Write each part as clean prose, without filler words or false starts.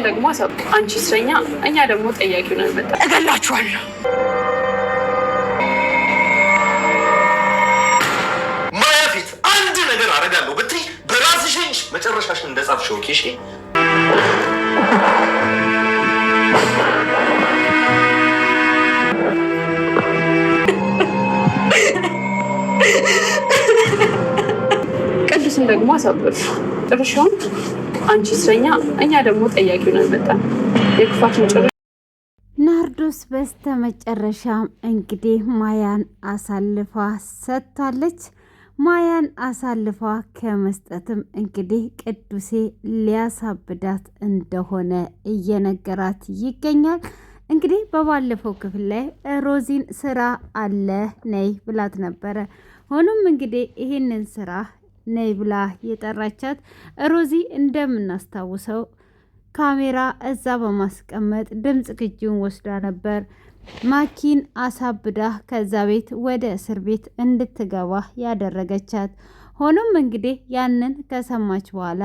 ደግሞ አሳብ አንቺ እስረኛ፣ እኛ ደግሞ ጠያቂው ነን። በጣም እገላችኋለሁ። ማያ ፊት አንድ ነገር አደርጋለሁ ብትይ በራስሽ መጨረሻሽን እንደጻፍሽው ኬሽ ቅዱስን ደግሞ አሳብር ጭርሻውን አንቺ እስረኛ፣ እኛ ደግሞ ጠያቂው ነን። በጣም የክፋትን ጭር ናርዶስ በስተመጨረሻም እንግዲህ ማያን አሳልፋ ሰጥታለች። ማያን አሳልፋ ከመስጠትም እንግዲህ ቅዱሴ ሊያሳብዳት እንደሆነ እየነገራት ይገኛል። እንግዲህ በባለፈው ክፍል ላይ ሮዚን ስራ አለ ነይ ብላት ነበረ። ሆኖም እንግዲህ ይህንን ስራ ነይ ብላ የጠራቻት ሮዚ እንደምናስታውሰው ካሜራ እዛ በማስቀመጥ ድምፅ ቅጂውን ወስዳ ነበር ማኪን አሳብዳ ከዛ ቤት ወደ እስር ቤት እንድትገባ ያደረገቻት። ሆኖም እንግዲህ ያንን ከሰማች በኋላ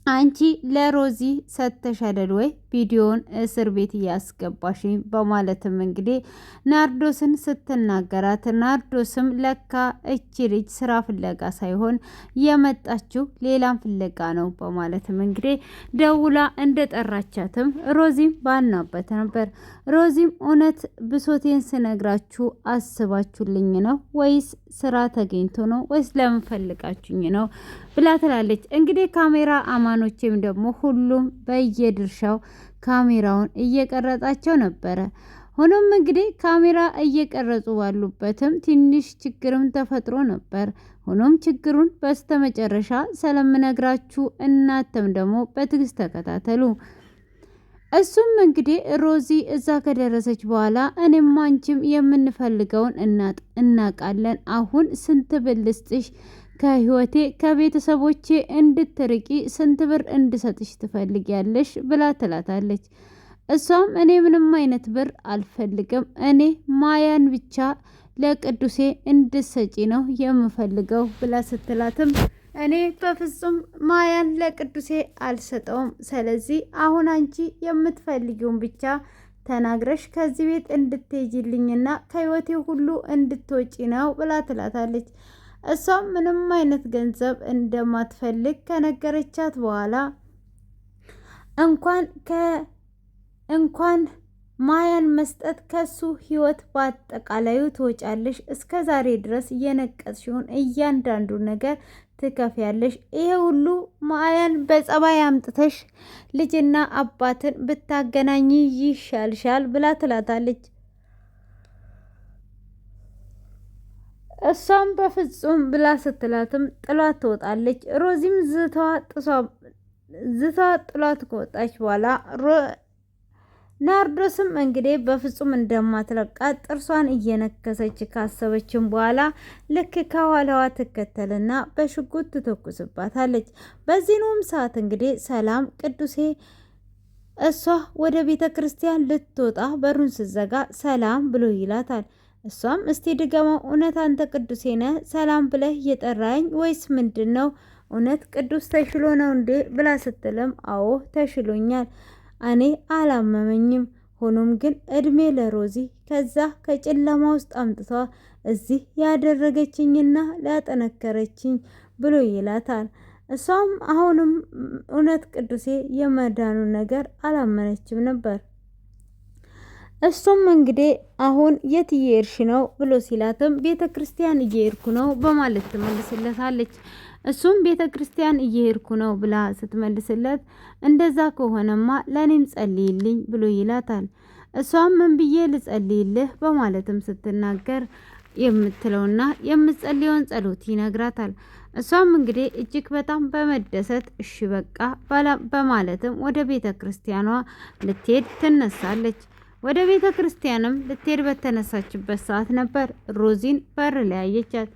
አንቺ ለሮዚ ሰተሻለል ወይ ቪዲዮውን እስር ቤት እያስገባሽኝ በማለትም እንግዲህ ናርዶስን ስትናገራት፣ ናርዶስም ለካ እቺ ልጅ ስራ ፍለጋ ሳይሆን የመጣችው ሌላም ፍለጋ ነው በማለትም እንግዲህ ደውላ እንደጠራቻትም ሮዚም ባናበት ነበር። ሮዚም እውነት ብሶቴን ስነግራችሁ አስባችሁልኝ ነው ወይስ ስራ ተገኝቶ ነው ወይስ ለምን ፈልጋችሁኝ ነው ብላ ትላለች። እንግዲህ ካሜራ አማኖችም ደግሞ ሁሉም በየድርሻው ካሜራውን እየቀረጻቸው ነበረ። ሆኖም እንግዲህ ካሜራ እየቀረጹ ባሉበትም ትንሽ ችግርም ተፈጥሮ ነበር። ሆኖም ችግሩን በስተመጨረሻ ስለምነግራችሁ እናንተም ደግሞ በትዕግስት ተከታተሉ። እሱም እንግዲህ ሮዚ እዛ ከደረሰች በኋላ እኔም አንቺም የምንፈልገውን እናቃለን። አሁን ስንት ብልስጥሽ ከህይወቴ ከቤተሰቦቼ እንድትርቂ ስንት ብር እንድሰጥሽ ትፈልጊያለሽ ብላ ትላታለች። እሷም እኔ ምንም አይነት ብር አልፈልግም፣ እኔ ማያን ብቻ ለቅዱሴ እንድሰጪ ነው የምፈልገው ብላ ስትላትም እኔ በፍጹም ማያን ለቅዱሴ አልሰጠውም። ስለዚህ አሁን አንቺ የምትፈልጊውን ብቻ ተናግረሽ ከዚህ ቤት እንድትሄጂልኝና ከህይወቴ ሁሉ እንድትወጪ ነው ብላ ትላታለች። እሷም ምንም አይነት ገንዘብ እንደማትፈልግ ከነገረቻት በኋላ እንኳን ማያን መስጠት ከሱ ህይወት በአጠቃላዩ ትወጫለሽ፣ እስከ ዛሬ ድረስ እየነቀስሽውን እያንዳንዱ ነገር ትከፍያለሽ። ይሄ ሁሉ ማያን በጸባይ አምጥተሽ ልጅና አባትን ብታገናኝ ይሻልሻል ብላ ትላታለች። እሷም በፍጹም ብላ ስትላትም ጥሏት ትወጣለች። ሮዚም ዝቷ ጥሏት ከወጣች በኋላ ናርዶስም እንግዲህ በፍጹም እንደማትለቃት ጥርሷን እየነከሰች ካሰበችም በኋላ ልክ ከኋላዋ ትከተልና በሽጉጥ ትተኩስባታለች። በዚህም ሰዓት እንግዲህ ሰላም ቅዱሴ እሷ ወደ ቤተ ክርስቲያን ልትወጣ በሩን ስትዘጋ ሰላም ብሎ ይላታል። እሷም እስቲ ድገመው፣ እውነት አንተ ቅዱሴ ነህ ሰላም ብለህ እየጠራኝ ወይስ ምንድን ነው? እውነት ቅዱስ ተሽሎ ነው እንዴ ብላ ስትልም አዎ ተሽሎኛል፣ እኔ አላመመኝም። ሆኖም ግን እድሜ ለሮዚ ከዛ ከጨለማ ውስጥ አምጥቷ እዚህ ያደረገችኝና ላጠነከረችኝ ብሎ ይላታል። እሷም አሁንም እውነት ቅዱሴ የመዳኑ ነገር አላመነችም ነበር። እሱም እንግዲህ አሁን የት እየሄድሽ ነው ብሎ ሲላትም ቤተ ክርስቲያን እየሄድኩ ነው በማለት ትመልስለታለች። እሱም ቤተ ክርስቲያን እየሄድኩ ነው ብላ ስትመልስለት እንደዛ ከሆነማ ለእኔም ጸልይልኝ ብሎ ይላታል። እሷም ምን ብዬ ልጸልይልህ በማለትም ስትናገር የምትለውና የምትጸልየውን ጸሎት ይነግራታል። እሷም እንግዲህ እጅግ በጣም በመደሰት እሺ በቃ በማለትም ወደ ቤተ ክርስቲያኗ ልትሄድ ትነሳለች። ወደ ቤተ ክርስቲያንም ልትሄድ በተነሳችበት ሰዓት ነበር ሮዚን በር ላይ አየቻት።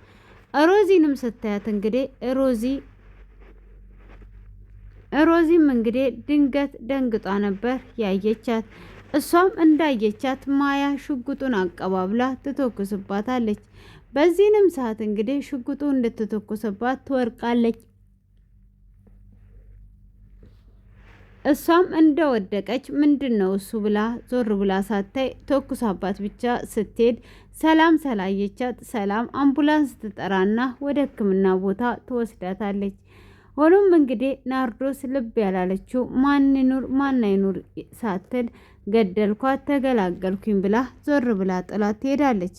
ሮዚንም ስታያት እንግዲህ ሮዚም እንግዲህ ድንገት ደንግጧ ነበር ያየቻት። እሷም እንዳየቻት ማያ ሽጉጡን አቀባብላ ትተኩስባታለች። በዚህንም ሰዓት እንግዲህ ሽጉጡ እንድትተኩስባት ትወርቃለች። እሷም እንደወደቀች ምንድነው እሱ ብላ ዞር ብላ ሳታይ ተኩሳባት ብቻ ስትሄድ ሰላም ስላየቻት ሰላም አምቡላንስ ትጠራና ወደ ሕክምና ቦታ ትወስዳታለች። ሆኖም እንግዲህ ናርዶስ ልብ ያላለችው ማን ይኑር ማን አይኑር ሳትል ገደልኳት ተገላገልኩኝ ብላ ዞር ብላ ጥላት ትሄዳለች።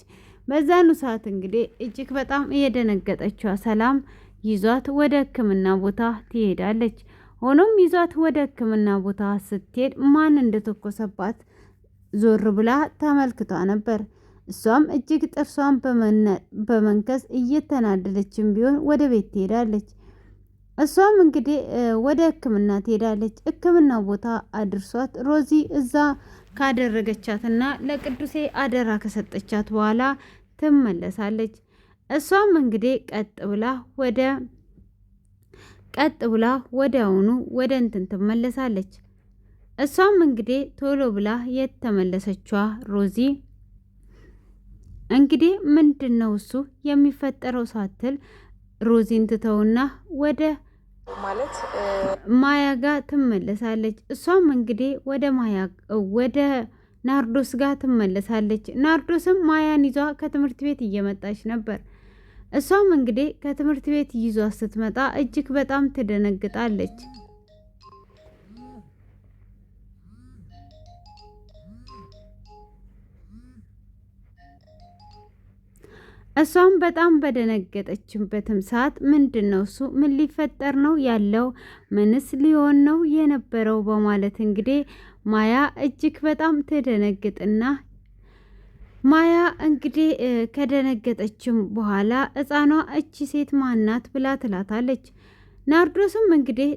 በዛኑ ሰዓት እንግዲህ እጅግ በጣም እየደነገጠችዋ ሰላም ይዟት ወደ ሕክምና ቦታ ትሄዳለች። ሆኖም ይዟት ወደ ሕክምና ቦታ ስትሄድ ማን እንደተኮሰባት ዞር ብላ ተመልክቷ ነበር። እሷም እጅግ ጥርሷን በመንከስ እየተናደደችም ቢሆን ወደ ቤት ትሄዳለች። እሷም እንግዲህ ወደ ሕክምና ትሄዳለች። ሕክምና ቦታ አድርሷት ሮዚ እዛ ካደረገቻትና ለቅዱሴ አደራ ከሰጠቻት በኋላ ትመለሳለች። እሷም እንግዲህ ቀጥ ብላ ወዲያውኑ ወደ እንትን ትመለሳለች። እሷም እንግዲህ ቶሎ ብላ የተመለሰችዋ ሮዚ እንግዲህ ምንድነው እሱ የሚፈጠረው ሳትል ሮዚን ትተውና ወደ ማያ ጋር ትመለሳለች። እሷም እንግዲህ ወደ ናርዶስ ጋር ትመለሳለች። ናርዶስም ማያን ይዟ ከትምህርት ቤት እየመጣች ነበር። እሷም እንግዲህ ከትምህርት ቤት ይዟ ስትመጣ እጅግ በጣም ትደነግጣለች። እሷም በጣም በደነገጠችበትም ሰዓት ምንድነው እሱ ምን ሊፈጠር ነው ያለው ምንስ ሊሆን ነው የነበረው በማለት እንግዲህ ማያ እጅግ በጣም ትደነግጥና ማያ እንግዲህ ከደነገጠችም በኋላ ሕፃኗ እቺ ሴት ማናት ብላ ትላታለች። ናርዶስም እንግዲህ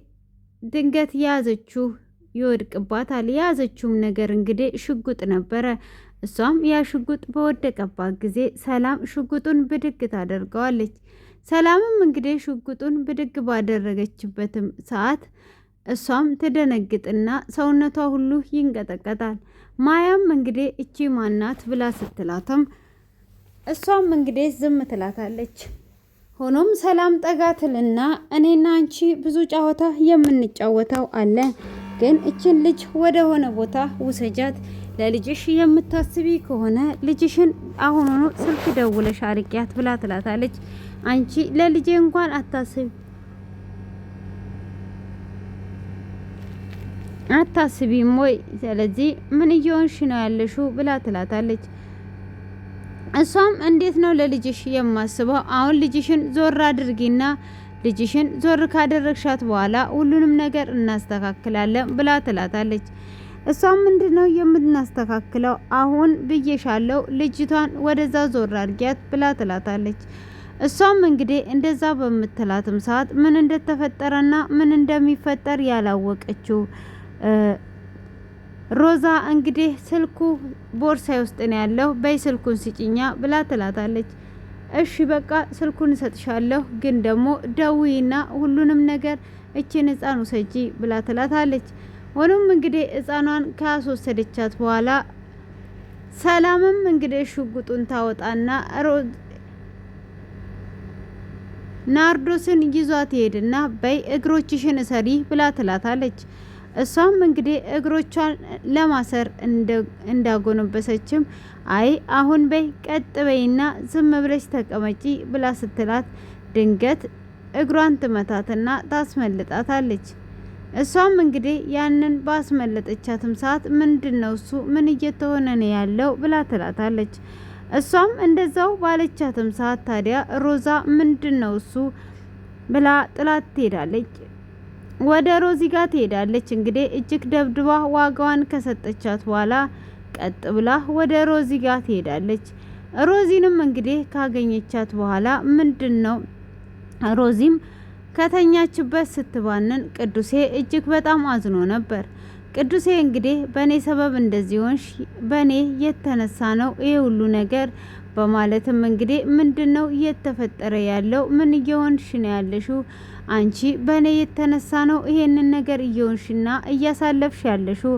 ድንገት ያዘችው ይወድቅባታል። የያዘችውም ነገር እንግዲህ ሽጉጥ ነበረ። እሷም ያ ሽጉጥ በወደቀባት ጊዜ ሰላም ሽጉጡን ብድግ ታደርገዋለች። ሰላምም እንግዲህ ሽጉጡን ብድግ ባደረገችበትም ሰዓት እሷም ትደነግጥና ሰውነቷ ሁሉ ይንቀጠቀጣል። ማያም እንግዲህ እቺ ማናት ብላ ስትላትም እሷም እንግዲህ ዝም ትላታለች። ሆኖም ሰላም ጠጋትልና እኔና አንቺ ብዙ ጨዋታ የምንጫወተው አለ፣ ግን እችን ልጅ ወደ ሆነ ቦታ ውሰጃት፣ ለልጅሽ የምታስቢ ከሆነ ልጅሽን አሁኑኑ ስልክ ደውለሽ አርቂያት ብላ ትላታለች። አንቺ ለልጄ እንኳን አታስቢም ወይ? ስለዚህ ምን እየሆንሽ ነው ያለሽው ብላ ትላታለች። እሷም እንዴት ነው ለልጅሽ የማስበው? አሁን ልጅሽን ዞር አድርጊና ልጅሽን ዞር ካደረግሻት በኋላ ሁሉንም ነገር እናስተካክላለን ብላ ትላታለች። እሷም ምንድነው የምናስተካክለው? አሁን ብዬሻለው ልጅቷን ወደዛ ዞር አድርጊያት ብላ ትላታለች። እሷም እንግዲህ እንደዛ በምትላትም ሰዓት ምን እንደተፈጠረና ምን እንደሚፈጠር ያላወቀችው ሮዛ እንግዲህ ስልኩ ቦርሳይ ውስጥ ነው ያለው፣ በይ ስልኩን ስጪኛ ብላ ትላታለች። እሺ በቃ ስልኩን እሰጥሻለሁ፣ ግን ደግሞ ደውይና ሁሉንም ነገር እቺን ሕፃን ውሰጂ ብላ ትላታለች። ሆኖም እንግዲህ ሕፃኗን ካስወሰደቻት በኋላ ሰላምም እንግዲህ ሽጉጡን ታወጣና ናርዶስን ይዟት ሄድና በይ እግሮችሽን እሰሪ ብላ ትላታለች። እሷም እንግዲህ እግሮቿን ለማሰር እንዳጎነበሰችም አይ አሁን በይ ቀጥ በይና ዝም ብለሽ ተቀመጪ ብላ ስትላት ድንገት እግሯን ትመታትና ታስመልጣታለች። እሷም እንግዲህ ያንን ባስመለጠቻትም ሰዓት ምንድነው እሱ ምን እየተሆነ ነው ያለው ብላ ትላታለች። እሷም እንደዛው ባለቻትም ሰዓት ታዲያ ሮዛ ምንድነው እሱ ብላ ጥላት ትሄዳለች። ወደ ሮዚ ጋር ትሄዳለች። እንግዲህ እጅግ ደብድባ ዋጋዋን ከሰጠቻት በኋላ ቀጥ ብላ ወደ ሮዚ ጋር ትሄዳለች። ሮዚንም እንግዲህ ካገኘቻት በኋላ ምንድነው ሮዚም ከተኛችበት ስትባንን ቅዱሴ እጅግ በጣም አዝኖ ነበር። ቅዱሴ እንግዲህ በእኔ ሰበብ እንደዚህ ሆንሽ፣ በእኔ የተነሳ ነው ይሄ ሁሉ ነገር በማለትም እንግዲህ ምንድነው እየተፈጠረ ያለው? ምን እየሆንሽ ነው ያለሽው? አንቺ በእኔ የተነሳ ነው ይሄንን ነገር እየሆንሽና እያሳለፍሽ ያለሽው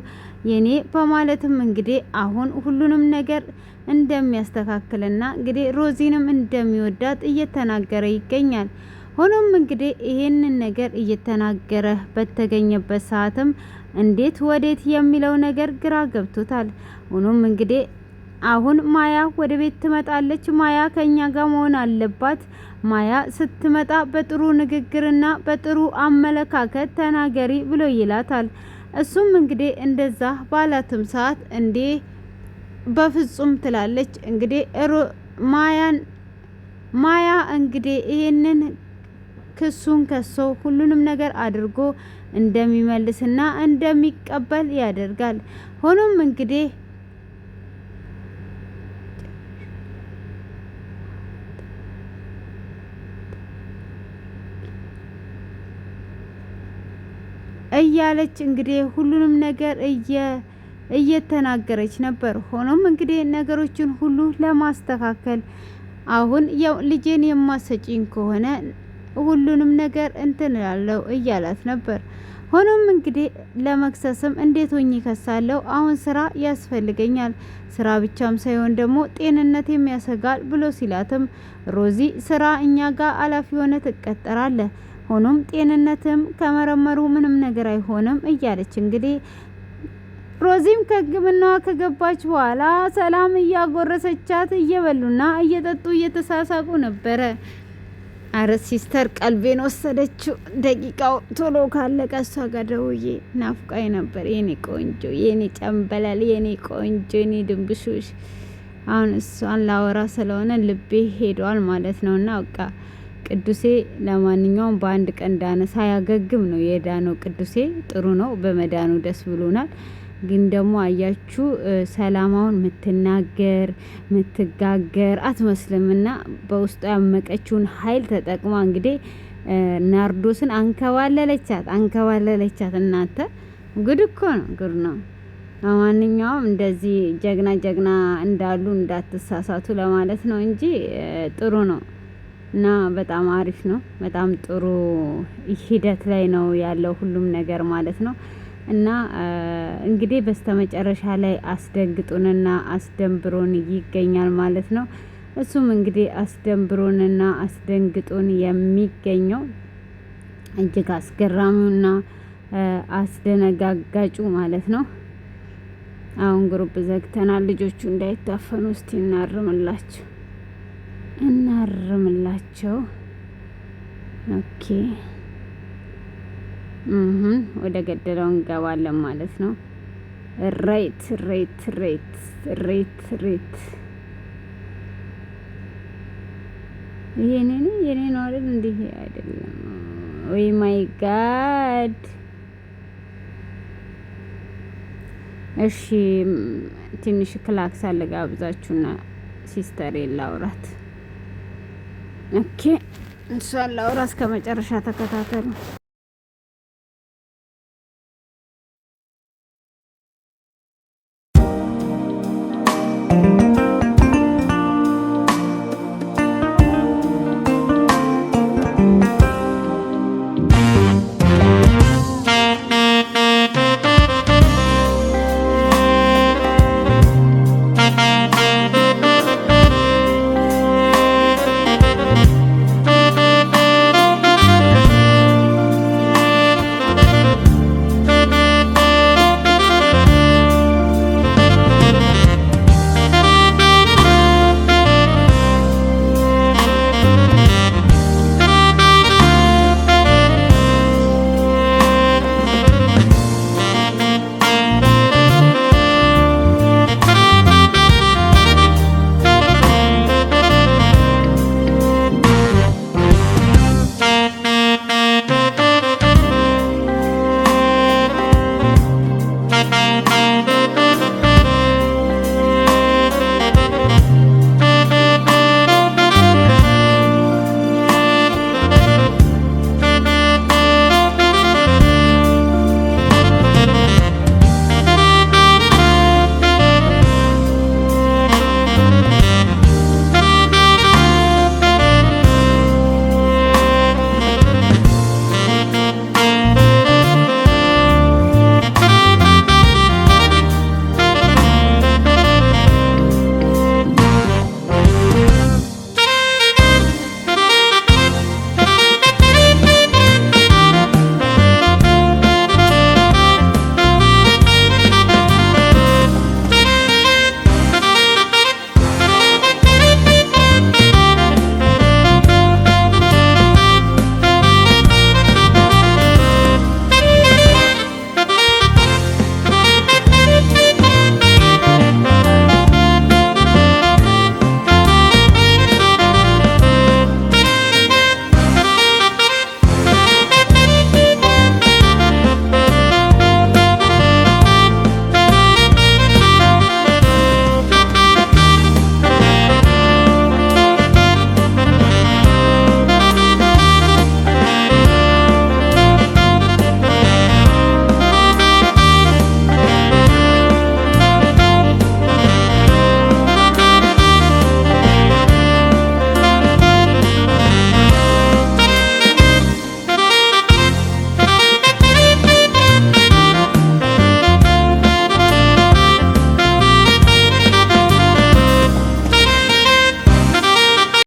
የኔ በማለትም እንግዲህ አሁን ሁሉንም ነገር እንደሚያስተካክልና እንግዲህ ሮዚንም እንደሚወዳት እየተናገረ ይገኛል። ሆኖም እንግዲህ ይሄንን ነገር እየተናገረ በተገኘበት ሰዓትም እንዴት ወዴት የሚለው ነገር ግራ ገብቶታል። ሆኖም እንግዲህ አሁን ማያ ወደ ቤት ትመጣለች። ማያ ከኛ ጋር መሆን አለባት። ማያ ስትመጣ በጥሩ ንግግርና በጥሩ አመለካከት ተናገሪ ብሎ ይላታል። እሱም እንግዲህ እንደዛ ባላትም ሰዓት እንዴ በፍጹም ትላለች። እንግዲህ ማያ እንግዲህ ይሄንን ክሱን ከሶ ሁሉንም ነገር አድርጎ እንደሚመልስና እንደሚቀበል ያደርጋል። ሆኖም እንግዲህ እያለች እንግዲህ ሁሉንም ነገር እየተናገረች ነበር። ሆኖም እንግዲህ ነገሮችን ሁሉ ለማስተካከል አሁን ያው ልጄን የማሰጪኝ ከሆነ ሁሉንም ነገር እንትን እላለሁ እያላት ነበር። ሆኖም እንግዲህ ለመክሰስም እንዴት ሆኜ ከሳለሁ? አሁን ስራ ያስፈልገኛል፣ ስራ ብቻም ሳይሆን ደግሞ ጤንነት የሚያሰጋል ብሎ ሲላትም ሮዚ ስራ እኛ ጋር ኃላፊ ሆነ ትቀጠራለህ፣ ሆኖም ጤንነትም ከመረመሩ ምንም ነገር አይሆንም እያለች እንግዲህ ሮዚም ከሕክምናዋ ከገባች በኋላ ሰላም እያጎረሰቻት እየበሉና እየጠጡ እየተሳሳቁ ነበረ። አረ ሲስተር ቀልቤን ወሰደችው። ደቂቃው ቶሎ ካለቀ እሷ ጋር ደውዬ ናፍቃኝ ነበር። የኔ ቆንጆ፣ የኔ ጨምበላል፣ የኔ ቆንጆ፣ የኔ ድንብሹሽ። አሁን እሷን ላወራ ስለሆነ ልቤ ሄዷል ማለት ነው። እና በቃ ቅዱሴ ለማንኛውም በአንድ ቀን ዳነ። ሳያገግም ነው የዳነው። ቅዱሴ ጥሩ ነው፣ በመዳኑ ደስ ብሎናል። ግን ደግሞ አያችሁ ሰላማውን ምትናገር ምትጋገር አትመስልምና በውስጡ ያመቀችውን ኃይል ተጠቅማ እንግዲህ ናርዶስን አንከባለለቻት። እናንተ ጉድ እኮ ነው፣ ጉድ ነው። ለማንኛውም እንደዚህ ጀግና እንዳሉ እንዳትሳሳቱ ለማለት ነው እንጂ ጥሩ ነው እና በጣም አሪፍ ነው። በጣም ጥሩ ሂደት ላይ ነው ያለው ሁሉም ነገር ማለት ነው። እና እንግዲህ በስተመጨረሻ ላይ አስደንግጦንና አስደንብሮን ይገኛል ማለት ነው። እሱም እንግዲህ አስደንብሮንና አስደንግጦን የሚገኘው እጅግ አስገራሚውና አስደነጋጋጩ ማለት ነው። አሁን ግሩፕ ዘግተናል። ልጆቹ እንዳይታፈኑ እስቲ እናርምላቸው። ኦኬ ወደ ገደለው እንገባለን ማለት ነው። ሬት የኔ ነው አይደል? እንዲህ አይደለም ወይ? ማይ ጋድ። እሺ ትንሽ ክላክስ አለ ጋብዛችሁና ሲስተር ላውራት። ኦኬ እሷን ላውራ እስከ መጨረሻ ተከታተሉ።